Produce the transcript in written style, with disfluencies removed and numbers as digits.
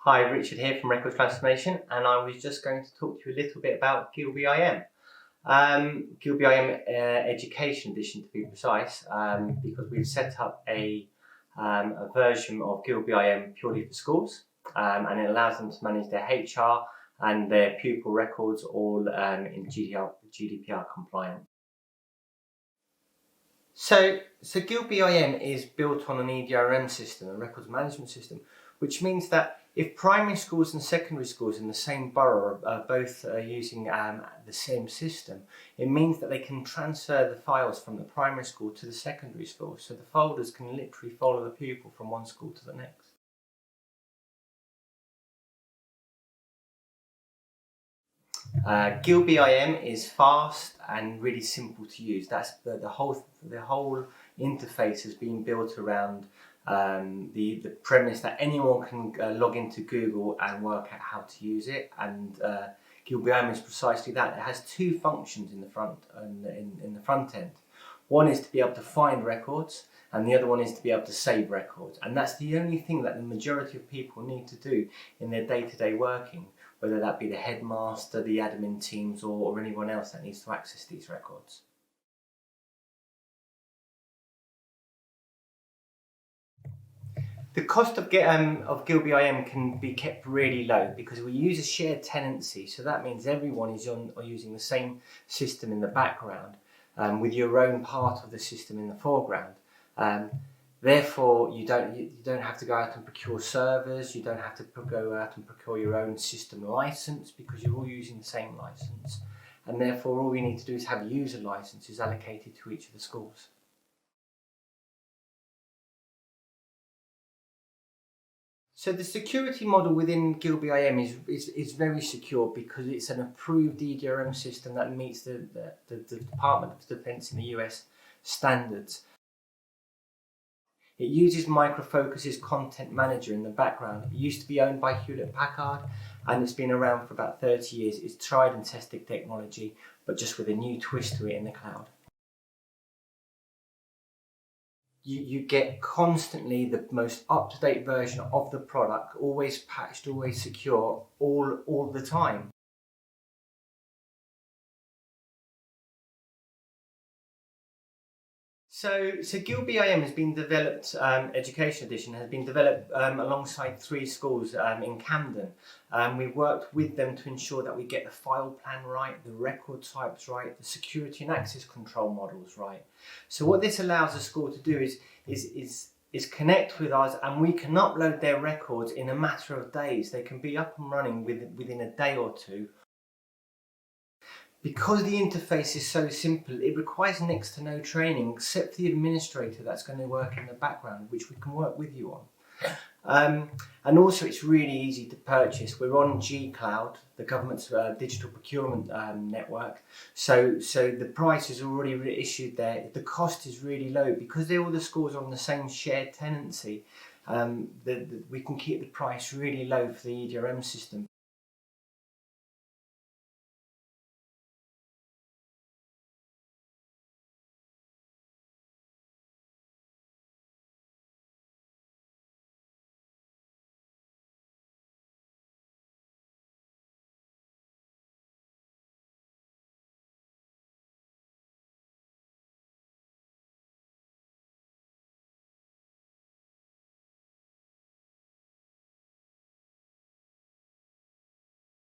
Hi, Richard here from Record Transformation, and I was just going to talk to you a little bit about GilbyIM. GilbyIM Education Edition to be precise, because we've set up a version of GilbyIM purely for schools, and it allows them to manage their HR and their pupil records all in GDPR compliant. So GilbyIM is built on an EDRMS system, a records management system, which means that if primary schools and secondary schools in the same borough are both using the same system, it means that they can transfer the files from the primary school to the secondary school. So the folders can literally follow the pupil from one school to the next. GilbyIM is fast and really simple to use. That's the whole interface has been built around the premise that anyone can log into Google and work out how to use it. And GilbyIM is precisely that. It has two functions in the front end. One is to be able to find records, and the other one is to be able to save records. And that's the only thing that the majority of people need to do in their day-to-day working, whether that be the headmaster, the admin teams, or anyone else that needs to access these records. The cost of GilbyIM can be kept really low because we use a shared tenancy, so that means everyone is using the same system in the background, with your own part of the system in the foreground. Therefore, you don't have to go out and procure servers. You don't have to go out and procure your own system license because you're all using the same license. And therefore, all we need to do is have user licenses allocated to each of the schools. So the security model within GilbyIM is very secure because it's an approved EDRM system that meets the Department of Defense in the US standards. It uses Micro Focus's Content Manager in the background. It used to be owned by Hewlett-Packard and it's been around for about 30 years. It's tried and tested technology, but just with a new twist to it in the cloud. You get constantly the most up-to-date version of the product, always patched, always secure, all the time. So GilbyIM has been developed, Education Edition has been developed alongside 3 schools in Camden. We've worked with them to ensure that we get the file plan right, the record types right, the security and access control models right. So what this allows the school to do is connect with us, and we can upload their records in a matter of days. They can be up and running within a day or two. Because the interface is so simple, it requires next to no training except for the administrator that's going to work in the background, which we can work with you on. And also it's really easy to purchase. We're on G-Cloud, the government's digital procurement network, so the price is already issued there. The cost is really low because all the schools are on the same shared tenancy. We can keep the price really low for the EDRM system.